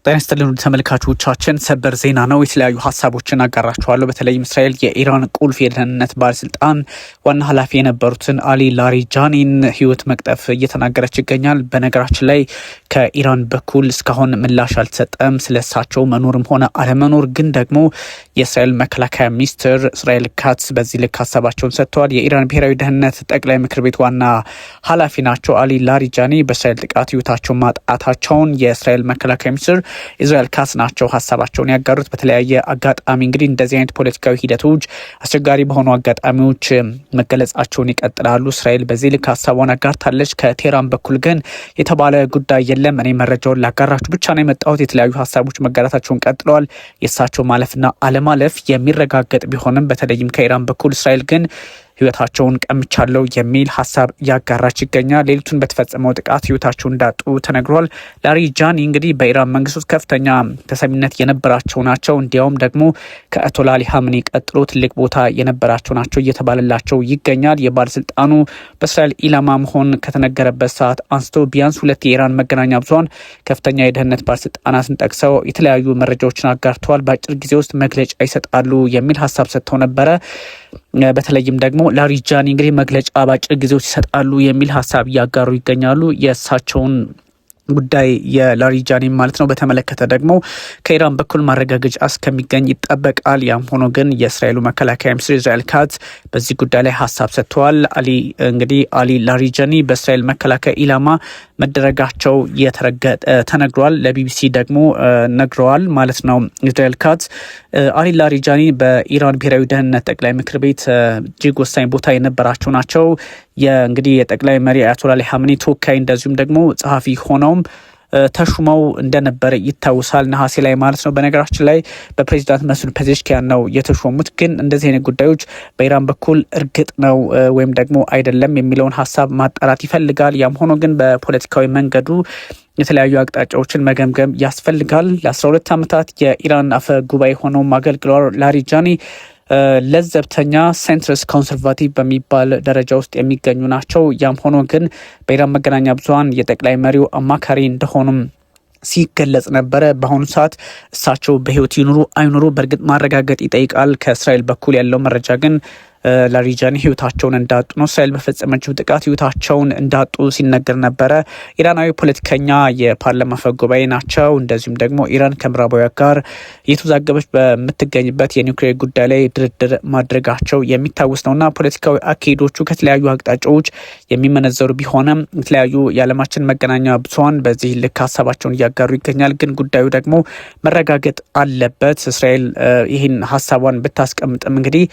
ጤና ይስጥልን ተመልካቾቻችን፣ ሰበር ዜና ነው። የተለያዩ ሀሳቦችን አጋራችኋለሁ። በተለይም እስራኤል የኢራን ቁልፍ የደህንነት ባለስልጣን ዋና ኃላፊ የነበሩትን አሊ ላሪጃኒን ሕይወት መቅጠፍ እየተናገረች ይገኛል። በነገራችን ላይ ከኢራን በኩል እስካሁን ምላሽ አልተሰጠም ስለሳቸው መኖርም ሆነ አለመኖር። ግን ደግሞ የእስራኤል መከላከያ ሚኒስትር እስራኤል ካትዝ በዚህ ልክ ሀሳባቸውን ሰጥተዋል። የኢራን ብሔራዊ ደህንነት ጠቅላይ ምክር ቤት ዋና ኃላፊ ናቸው አሊ ላሪጃኒ በእስራኤል ጥቃት ሕይወታቸውን ማጣታቸውን የእስራኤል መከላከያ ሚኒስትር ኢስራኤል ካትዝ ናቸው ሀሳባቸውን ያጋሩት። በተለያየ አጋጣሚ እንግዲህ እንደዚህ አይነት ፖለቲካዊ ሂደቶች አስቸጋሪ በሆኑ አጋጣሚዎች መገለጻቸውን ይቀጥላሉ። እስራኤል በዚህ ልክ ሀሳቧን አጋርታለች። ከቴህራን በኩል ግን የተባለ ጉዳይ የለም። እኔ መረጃውን ላጋራችሁ ብቻ ነው የመጣሁት። የተለያዩ ሀሳቦች መጋራታቸውን ቀጥለዋል። የእሳቸው ማለፍና አለማለፍ የሚረጋገጥ ቢሆንም በተለይም ከኢራን በኩል እስራኤል ግን ህይወታቸውን ቀምቻለሁ የሚል ሀሳብ ያጋራች ይገኛል። ሌሊቱን በተፈጸመው ጥቃት ህይወታቸውን እንዳጡ ተነግሯል። ላሪጃኒ እንግዲህ በኢራን መንግስት ውስጥ ከፍተኛ ተሰሚነት የነበራቸው ናቸው። እንዲያውም ደግሞ ከአያቶላ አሊ ሀምኒ ቀጥሎ ትልቅ ቦታ የነበራቸው ናቸው እየተባለላቸው ይገኛል። የባለስልጣኑ በእስራኤል ኢላማ መሆን ከተነገረበት ሰዓት አንስቶ ቢያንስ 2 የኢራን መገናኛ ብዙኃን ከፍተኛ የደህንነት ባለስልጣናትን ጠቅሰው የተለያዩ መረጃዎችን አጋርተዋል። በአጭር ጊዜ ውስጥ መግለጫ ይሰጣሉ የሚል ሀሳብ ሰጥተው ነበረ። በተለይም ደግሞ ላሪጃኒ እንግዲህ መግለጫ ባጭር ጊዜዎች ይሰጣሉ የሚል ሀሳብ እያጋሩ ይገኛሉ። የእሳቸውን ጉዳይ የላሪጃኒ ማለት ነው በተመለከተ ደግሞ ከኢራን በኩል ማረጋገጫ እስከሚገኝ ይጠበቃል። ያም ሆኖ ግን የእስራኤሉ መከላከያ ሚኒስትር ኢስራኤል ካትዝ በዚህ ጉዳይ ላይ ሀሳብ ሰጥተዋል። አሊ ላሪጃኒ በእስራኤል መከላከያ ኢላማ መደረጋቸው ተነግሯል። ለቢቢሲ ደግሞ ነግረዋል ማለት ነው። ኢስራኤል ካትዝ አሊ ላሪጃኒ በኢራን ብሔራዊ ደህንነት ጠቅላይ ምክር ቤት እጅግ ወሳኝ ቦታ የነበራቸው ናቸው። እንግዲህ የጠቅላይ መሪ አያቶላ አሊ ሀምኒ ተወካይ እንደዚሁም ደግሞ ጸሐፊ ሆነውም ተሹመው እንደነበረ ይታወሳል። ነሐሴ ላይ ማለት ነው። በነገራችን ላይ በፕሬዚዳንት መስዑድ ፔዜሽኪያን ነው የተሾሙት። ግን እንደዚህ አይነት ጉዳዮች በኢራን በኩል እርግጥ ነው ወይም ደግሞ አይደለም የሚለውን ሀሳብ ማጣራት ይፈልጋል። ያም ሆኖ ግን በፖለቲካዊ መንገዱ የተለያዩ አቅጣጫዎችን መገምገም ያስፈልጋል። ለ12 ዓመታት የኢራን አፈ ጉባኤ ሆነው አገልግለዋል። ላሪጃኒ ለዘብተኛ ሴንትረስ ኮንሰርቫቲቭ በሚባል ደረጃ ውስጥ የሚገኙ ናቸው። ያም ሆኖ ግን በኢራን መገናኛ ብዙኃን የጠቅላይ መሪው አማካሪ እንደሆኑም ሲገለጽ ነበረ። በአሁኑ ሰዓት እሳቸው በህይወት ይኑሩ አይኑሩ በእርግጥ ማረጋገጥ ይጠይቃል። ከእስራኤል በኩል ያለው መረጃ ግን ላሪጃኒ ህይወታቸውን እንዳጡ ነው። እስራኤል በፈጸመችው ጥቃት ህይወታቸውን እንዳጡ ሲነገር ነበረ። ኢራናዊ ፖለቲከኛ የፓርላማ አፈ ጉባኤ ናቸው። እንደዚሁም ደግሞ ኢራን ከምዕራባውያን ጋር እየተዛገበች በምትገኝበት የኒውክሌር ጉዳይ ላይ ድርድር ማድረጋቸው የሚታወስ ነውና ፖለቲካዊ አካሄዶቹ ከተለያዩ አቅጣጫዎች የሚመነዘሩ ቢሆንም የተለያዩ የዓለማችን መገናኛ ብዙኃን በዚህ ልክ ሀሳባቸውን እያጋሩ ይገኛል። ግን ጉዳዩ ደግሞ መረጋገጥ አለበት። እስራኤል ይህን ሀሳቧን ብታስቀምጥም እንግዲህ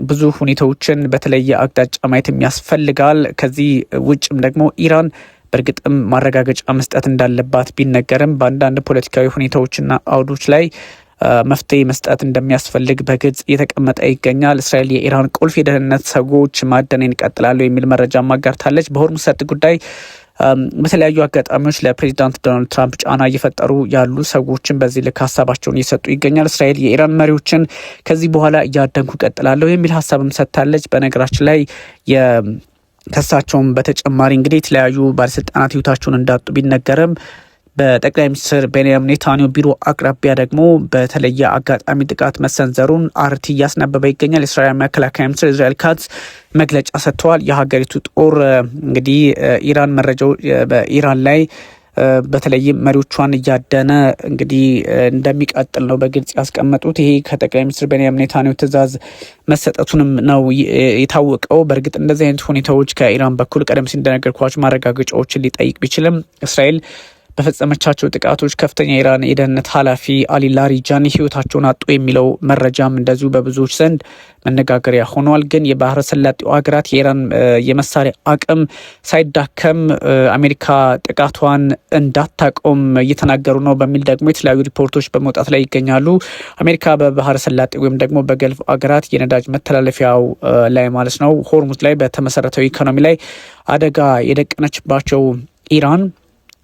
ብዙ ሁኔታዎችን በተለየ አቅጣጫ ማየት ያስፈልጋል። ከዚህ ውጭም ደግሞ ኢራን በእርግጥም ማረጋገጫ መስጠት እንዳለባት ቢነገርም በአንዳንድ ፖለቲካዊ ሁኔታዎችና አውዶች ላይ መፍትሄ መስጠት እንደሚያስፈልግ በግልጽ እየተቀመጠ ይገኛል። እስራኤል የኢራን ቁልፍ የደህንነት ሰዎች ማደንን ይቀጥላሉ የሚል መረጃ ማጋርታለች። በሆርሙዝ ሰርጥ ጉዳይ በተለያዩ አጋጣሚዎች ለፕሬዚዳንት ዶናልድ ትራምፕ ጫና እየፈጠሩ ያሉ ሰዎችን በዚህ ልክ ሀሳባቸውን እየሰጡ ይገኛል። እስራኤል የኢራን መሪዎችን ከዚህ በኋላ እያደንኩ ቀጥላለሁ የሚል ሀሳብም ሰጥታለች። በነገራችን ላይ ከሳቸውም በተጨማሪ እንግዲህ የተለያዩ ባለስልጣናት ህይወታቸውን እንዳጡ ቢነገርም በጠቅላይ ሚኒስትር ቤንያሚን ኔታንያሁ ቢሮ አቅራቢያ ደግሞ በተለየ አጋጣሚ ጥቃት መሰንዘሩን አርቲ እያስነበበ ይገኛል። የእስራኤል መከላከያ ሚኒስትር ኢስራኤል ካትዝ መግለጫ ሰጥተዋል። የሀገሪቱ ጦር እንግዲህ ኢራን መረጃው በኢራን ላይ በተለይም መሪዎቿን እያደነ እንግዲህ እንደሚቀጥል ነው በግልጽ ያስቀመጡት። ይሄ ከጠቅላይ ሚኒስትር ቤንያሚን ኔታንያሁ ትዕዛዝ መሰጠቱንም ነው የታወቀው። በእርግጥ እንደዚህ አይነት ሁኔታዎች ከኢራን በኩል ቀደም ሲል እንደነገርኳቸው ማረጋገጫዎችን ሊጠይቅ ቢችልም እስራኤል በፈጸመቻቸው ጥቃቶች ከፍተኛ የኢራን የደህንነት ኃላፊ አሊ ላሪጃኒ ህይወታቸውን አጡ የሚለው መረጃም እንደዚሁ በብዙዎች ዘንድ መነጋገሪያ ሆኗል። ግን የባህረ ሰላጤው ሀገራት የኢራን የመሳሪያ አቅም ሳይዳከም አሜሪካ ጥቃቷን እንዳታቆም እየተናገሩ ነው በሚል ደግሞ የተለያዩ ሪፖርቶች በመውጣት ላይ ይገኛሉ። አሜሪካ በባህረ ሰላጤ ወይም ደግሞ በገልፍ ሀገራት የነዳጅ መተላለፊያው ላይ ማለት ነው ሆርሙዝ ላይ በተመሰረተው ኢኮኖሚ ላይ አደጋ የደቀነችባቸው ኢራን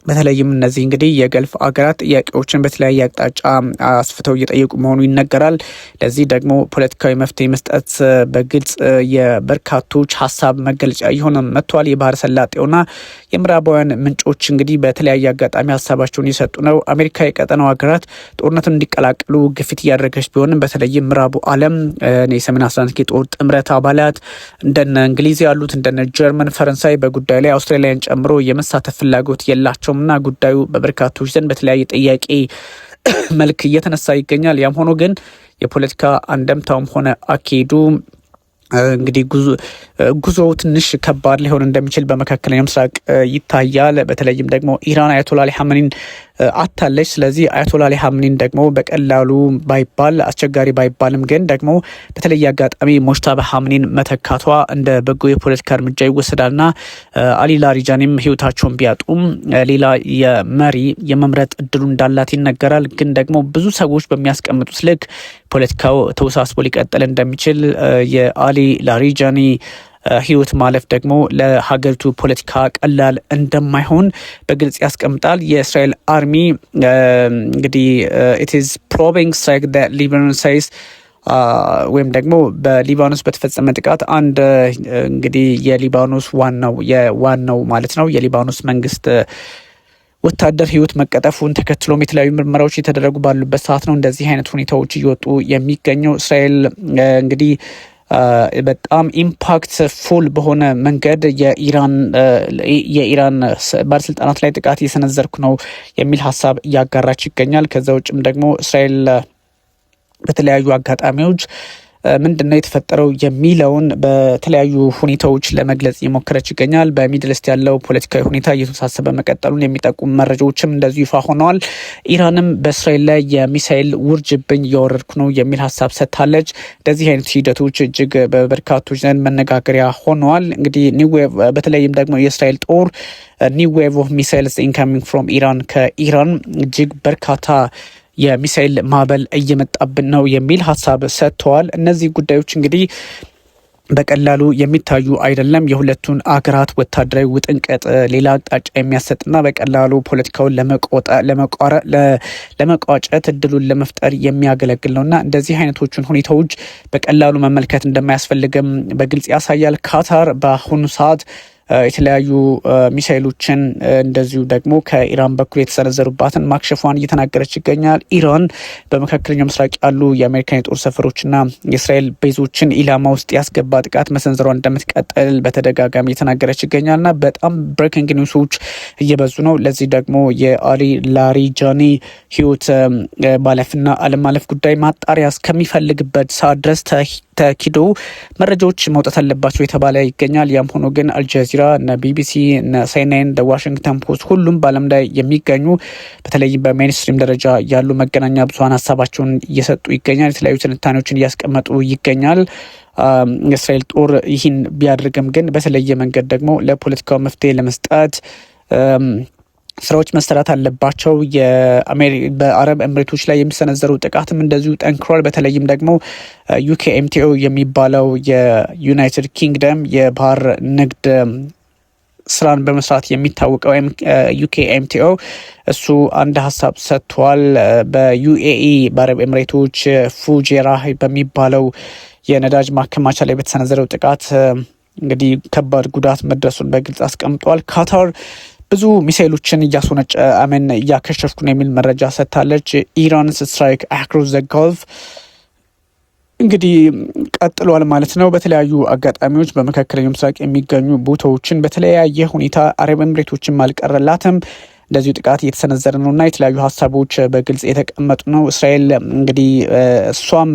በተለይም እነዚህ እንግዲህ የገልፍ አገራት ጥያቄዎችን በተለያየ አቅጣጫ አስፍተው እየጠየቁ መሆኑ ይነገራል። ለዚህ ደግሞ ፖለቲካዊ መፍትሄ መስጠት በግልጽ የበርካቶች ሀሳብ መገለጫ እየሆነ መጥቷል። የባህረ ሰላጤውና የምዕራባውያን ምንጮች እንግዲህ በተለያየ አጋጣሚ ሀሳባቸውን እየሰጡ ነው። አሜሪካ የቀጠናው ሀገራት ጦርነቱን እንዲቀላቀሉ ግፊት እያደረገች ቢሆንም በተለይም ምዕራቡ ዓለም የሰሜን አትላንቲክ የጦር ጥምረት አባላት እንደነ እንግሊዝ ያሉት እንደነ ጀርመን፣ ፈረንሳይ በጉዳዩ ላይ አውስትራሊያን ጨምሮ የመሳተፍ ፍላጎት የላቸው እና ጉዳዩ በበርካቶች ዘንድ በተለያየ ጥያቄ መልክ እየተነሳ ይገኛል። ያም ሆኖ ግን የፖለቲካ አንደምታውም ሆነ አካሄዱ እንግዲህ ጉዞው ትንሽ ከባድ ሊሆን እንደሚችል በመካከለኛው ምስራቅ ይታያል። በተለይም ደግሞ ኢራን አያቶላ አሊ ሀመኒን አታለች። ስለዚህ አያቶላ አሊ ሀመኒን ደግሞ በቀላሉ ባይባል አስቸጋሪ ባይባልም ግን ደግሞ በተለየ አጋጣሚ ሞጅታባ ሀመኒን መተካቷ እንደ በጎ የፖለቲካ እርምጃ ይወሰዳልና አሊ ላሪጃኒም ህይወታቸውን ቢያጡም ሌላ የመሪ የመምረጥ እድሉ እንዳላት ይነገራል። ግን ደግሞ ብዙ ሰዎች በሚያስቀምጡት ልክ ፖለቲካው ተወሳስቦ ሊቀጥል እንደሚችል የአሊ ላሪጃኒ ህይወት ማለፍ ደግሞ ለሀገሪቱ ፖለቲካ ቀላል እንደማይሆን በግልጽ ያስቀምጣል። የእስራኤል አርሚ እንግዲህ it is probing strike that Lebanon says ወይም ደግሞ በሊባኖስ በተፈጸመ ጥቃት አንድ እንግዲህ የሊባኖስ ዋናው ማለት ነው የሊባኖስ መንግስት ወታደር ህይወት መቀጠፉን ተከትሎም የተለያዩ ምርመራዎች የተደረጉ ባሉበት ሰዓት ነው እንደዚህ አይነት ሁኔታዎች እየወጡ የሚገኘው። እስራኤል እንግዲህ በጣም ኢምፓክትፉል በሆነ መንገድ የኢራን ባለስልጣናት ላይ ጥቃት እየሰነዘርኩ ነው የሚል ሀሳብ እያጋራች ይገኛል። ከዛ ውጭም ደግሞ እስራኤል በተለያዩ አጋጣሚዎች ምንድነው የተፈጠረው የሚለውን በተለያዩ ሁኔታዎች ለመግለጽ እየሞከረች ይገኛል። በሚድል ኢስት ያለው ፖለቲካዊ ሁኔታ እየተወሳሰበ መቀጠሉን የሚጠቁሙ መረጃዎችም እንደዚሁ ይፋ ሆነዋል። ኢራንም በእስራኤል ላይ የሚሳኤል ውርጅብኝ እያወረድኩ ነው የሚል ሀሳብ ሰጥታለች። እንደዚህ አይነት ሂደቶች እጅግ በበርካቶች ዘንድ መነጋገሪያ ሆነዋል። እንግዲህ በተለይም ደግሞ የእስራኤል ጦር ኒው ዌቭ ኦፍ ሚሳይልስ ኢንካሚንግ ፍሮም ኢራን ከኢራን እጅግ በርካታ የሚሳኤል ማዕበል እየመጣብን ነው የሚል ሀሳብ ሰጥተዋል። እነዚህ ጉዳዮች እንግዲህ በቀላሉ የሚታዩ አይደለም። የሁለቱን አገራት ወታደራዊ ውጥንቅጥ ሌላ አቅጣጫ የሚያሰጥና በቀላሉ ፖለቲካውን ለመቋጨት እድሉን ለመፍጠር የሚያገለግል ነውና እንደዚህ አይነቶቹን ሁኔታዎች በቀላሉ መመልከት እንደማያስፈልግም በግልጽ ያሳያል። ካታር በአሁኑ ሰዓት የተለያዩ ሚሳኤሎችን እንደዚሁ ደግሞ ከኢራን በኩል የተሰነዘሩባትን ማክሸፏን እየተናገረች ይገኛል። ኢራን በመካከለኛው ምስራቅ ያሉ የአሜሪካን የጦር ሰፈሮችና የእስራኤል ቤዞችን ኢላማ ውስጥ ያስገባ ጥቃት መሰንዘሯን እንደምትቀጥል በተደጋጋሚ እየተናገረች ይገኛልና በጣም ብሬኪንግ ኒውሶች እየበዙ ነው። ለዚህ ደግሞ የአሊ ላሪጃኒ ህይወት ማለፍና አለማለፍ ጉዳይ ማጣሪያ እስከሚፈልግበት ሰዓት ድረስ ተኪዶ መረጃዎች መውጣት አለባቸው የተባለ ይገኛል። ያም ሆኖ ግን አልጀዚራ፣ ቢቢሲ፣ CNN፣ ዋሽንግተን ፖስት ሁሉም በዓለም ላይ የሚገኙ በተለይም በሜንስትሪም ደረጃ ያሉ መገናኛ ብዙኃን ሀሳባቸውን እየሰጡ ይገኛል። የተለያዩ ትንታኔዎችን እያስቀመጡ ይገኛል። የእስራኤል ጦር ይህን ቢያደርግም ግን በተለየ መንገድ ደግሞ ለፖለቲካው መፍትሄ ለመስጠት ስራዎች መሰራት አለባቸው። በአረብ ኤምሬቶች ላይ የሚሰነዘሩ ጥቃትም እንደዚሁ ጠንክሯል። በተለይም ደግሞ UKMTO የሚባለው የዩናይትድ ኪንግደም የባህር ንግድ ስራን በመስራት የሚታወቀው UKMTO እሱ አንድ ሀሳብ ሰጥቷል። በUAE በአረብ ኤምሬቶች ፉጄራህ በሚባለው የነዳጅ ማከማቻ ላይ በተሰነዘረው ጥቃት እንግዲህ ከባድ ጉዳት መድረሱን በግልጽ አስቀምጧል። ካታር ብዙ ሚሳኤሎችን እያከሸፍኩ ነው የሚል መረጃ ሰጥታለች። ኢራንስ ስትራይክ አክሮስ ዘ ጋልፍ እንግዲህ ቀጥሏል ማለት ነው። በተለያዩ አጋጣሚዎች በመካከለኛው ምስራቅ የሚገኙ ቦታዎችን በተለያየ ሁኔታ አረብ ኤምሬቶችን አልቀረላትም እንደዚሁ ጥቃት እየተሰነዘረ ነው እና የተለያዩ ሀሳቦች በግልጽ የተቀመጡ ነው። እስራኤል እንግዲህ እሷም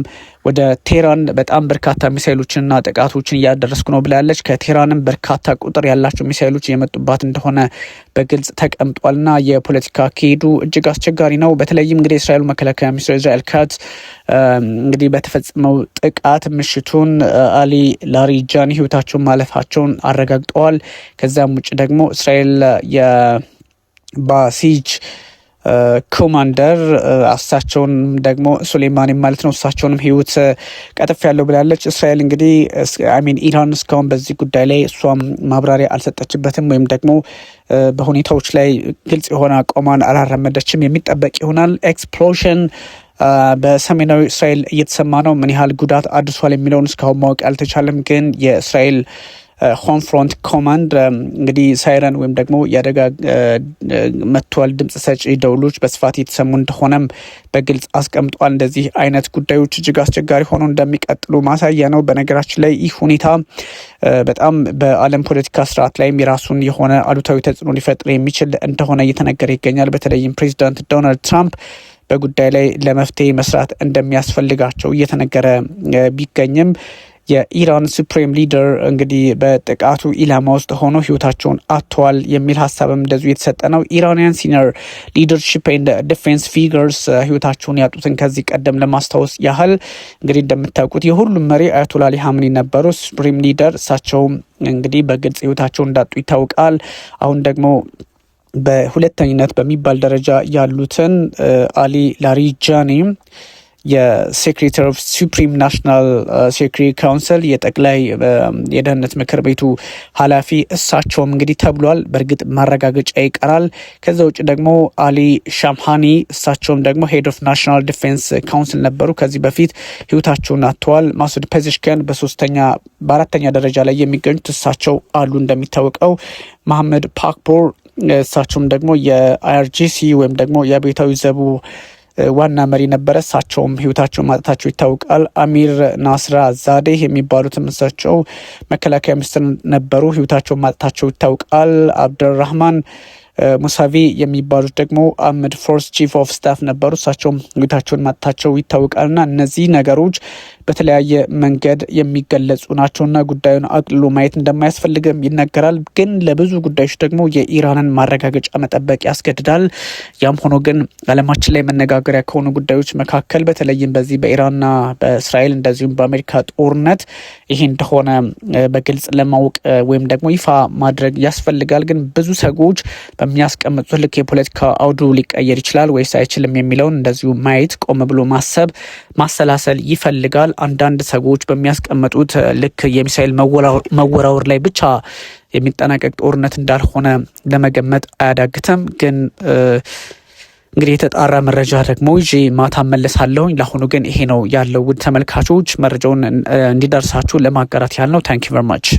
ወደ ቴህራን በጣም በርካታ ሚሳይሎችንና ጥቃቶችን እያደረስኩ ነው ብላለች። ከቴህራንም በርካታ ቁጥር ያላቸው ሚሳይሎች እየመጡባት እንደሆነ በግልጽ ተቀምጧልና የፖለቲካ አካሄዱ እጅግ አስቸጋሪ ነው። በተለይም እንግዲህ የእስራኤሉ መከላከያ ሚኒስትር ኢስራኤል ካትዝ እንግዲህ በተፈጸመው ጥቃት ምሽቱን አሊ ላሪጃኒ ህይወታቸውን ማለፋቸውን አረጋግጠዋል። ከዛም ውጭ ደግሞ እስራኤል ባሲጅ ኮማንደር እሳቸውን ደግሞ ሱሌማኒ ማለት ነው እሳቸውንም ህይወት ቀጥፍ ያለው ብላለች። እስራኤል እንግዲህ ኢራን እስካሁን በዚህ ጉዳይ ላይ እሷም ማብራሪያ አልሰጠችበትም ወይም ደግሞ በሁኔታዎች ላይ ግልጽ የሆነ አቋሟን አላራመደችም። የሚጠበቅ ይሆናል። ኤክስፕሎዥን በሰሜናዊ እስራኤል እየተሰማ ነው። ምን ያህል ጉዳት አድርሷል የሚለውን እስካሁን ማወቅ አልተቻለም። ግን የእስራኤል ሆም ፍሮንት ኮማንድ እንግዲህ ሳይረን ወይም ደግሞ የአደጋ መጥቷል ድምጽ ሰጪ ደውሎች በስፋት የተሰሙ እንደሆነም በግልጽ አስቀምጧል። እንደዚህ አይነት ጉዳዮች እጅግ አስቸጋሪ ሆኖ እንደሚቀጥሉ ማሳያ ነው። በነገራችን ላይ ይህ ሁኔታ በጣም በዓለም ፖለቲካ ስርዓት ላይም የራሱን የሆነ አሉታዊ ተጽዕኖ ሊፈጥር የሚችል እንደሆነ እየተነገረ ይገኛል። በተለይም ፕሬዚዳንት ዶናልድ ትራምፕ በጉዳይ ላይ ለመፍትሄ መስራት እንደሚያስፈልጋቸው እየተነገረ ቢገኝም የኢራን ሱፕሪም ሊደር እንግዲህ በጥቃቱ ኢላማ ውስጥ ሆኖ ህይወታቸውን አጥተዋል የሚል ሀሳብም እንደዚሁ የተሰጠ ነው። ኢራንያን ሲኒየር ሊደርሺፕ ኤንድ ዲፌንስ ፊገርስ ህይወታቸውን ያጡትን ከዚህ ቀደም ለማስታወስ ያህል እንግዲህ እንደምታውቁት የሁሉም መሪ አያቶላ አሊ ሀምኒ ነበሩ ሱፕሪም ሊደር። እሳቸው እንግዲህ በግልጽ ህይወታቸውን እንዳጡ ይታወቃል። አሁን ደግሞ በሁለተኝነት በሚባል ደረጃ ያሉትን አሊ ላሪጃኒ የሴክሬታሪ ኦፍ ሱፕሪም ናሽናል ሴኩሪቲ ካውንስል የጠቅላይ የደህንነት ምክር ቤቱ ኃላፊ እሳቸውም እንግዲህ ተብሏል። በእርግጥ ማረጋገጫ ይቀራል። ከዛ ውጭ ደግሞ አሊ ሻምሃኒ እሳቸውም ደግሞ ሄድ ኦፍ ናሽናል ዲፌንስ ካውንስል ነበሩ። ከዚህ በፊት ህይወታቸውን አጥተዋል። ማሱድ ፔዜሽኪያን በአራተኛ ደረጃ ላይ የሚገኙት እሳቸው አሉ። እንደሚታወቀው መሐመድ ፓክፖር እሳቸውም ደግሞ የአይአርጂሲ ወይም ደግሞ የአብዮታዊ ዘቡ ዋና መሪ ነበረ። እሳቸውም ህይወታቸውን ማጣታቸው ይታወቃል። አሚር ናስራ ዛዴህ የሚባሉትም እሳቸው መከላከያ ሚኒስትር ነበሩ። ህይወታቸውን ማጣታቸው ይታወቃል። አብደራህማን ሙሳቪ የሚባሉት ደግሞ አህመድ ፎርስ ቺፍ ኦፍ ስታፍ ነበሩ። እሳቸውም ህይወታቸውን ማጣታቸው ይታወቃልና እነዚህ ነገሮች በተለያየ መንገድ የሚገለጹ ናቸውና ጉዳዩን አቅልሎ ማየት እንደማያስፈልግም ይነገራል። ግን ለብዙ ጉዳዮች ደግሞ የኢራንን ማረጋገጫ መጠበቅ ያስገድዳል። ያም ሆኖ ግን ዓለማችን ላይ መነጋገሪያ ከሆኑ ጉዳዮች መካከል በተለይም በዚህ በኢራንና በእስራኤል እንደዚሁም በአሜሪካ ጦርነት ይሄ እንደሆነ በግልጽ ለማወቅ ወይም ደግሞ ይፋ ማድረግ ያስፈልጋል። ግን ብዙ ሰዎች በሚያስቀምጡት ልክ የፖለቲካ አውዱ ሊቀየር ይችላል ወይስ አይችልም የሚለውን እንደዚሁ ማየት ቆም ብሎ ማሰብ ማሰላሰል ይፈልጋል። አንዳንድ ሰዎች በሚያስቀምጡት ልክ የሚሳኤል መወራወር ላይ ብቻ የሚጠናቀቅ ጦርነት እንዳልሆነ ለመገመት አያዳግትም። ግን እንግዲህ የተጣራ መረጃ ደግሞ ይዤ ማታ መለሳለሁኝ። ለአሁኑ ግን ይሄ ነው ያለው። ውድ ተመልካቾች መረጃውን እንዲደርሳችሁ ለማጋራት ያህል ነው። ታንክ ዩ ቨሪ ማች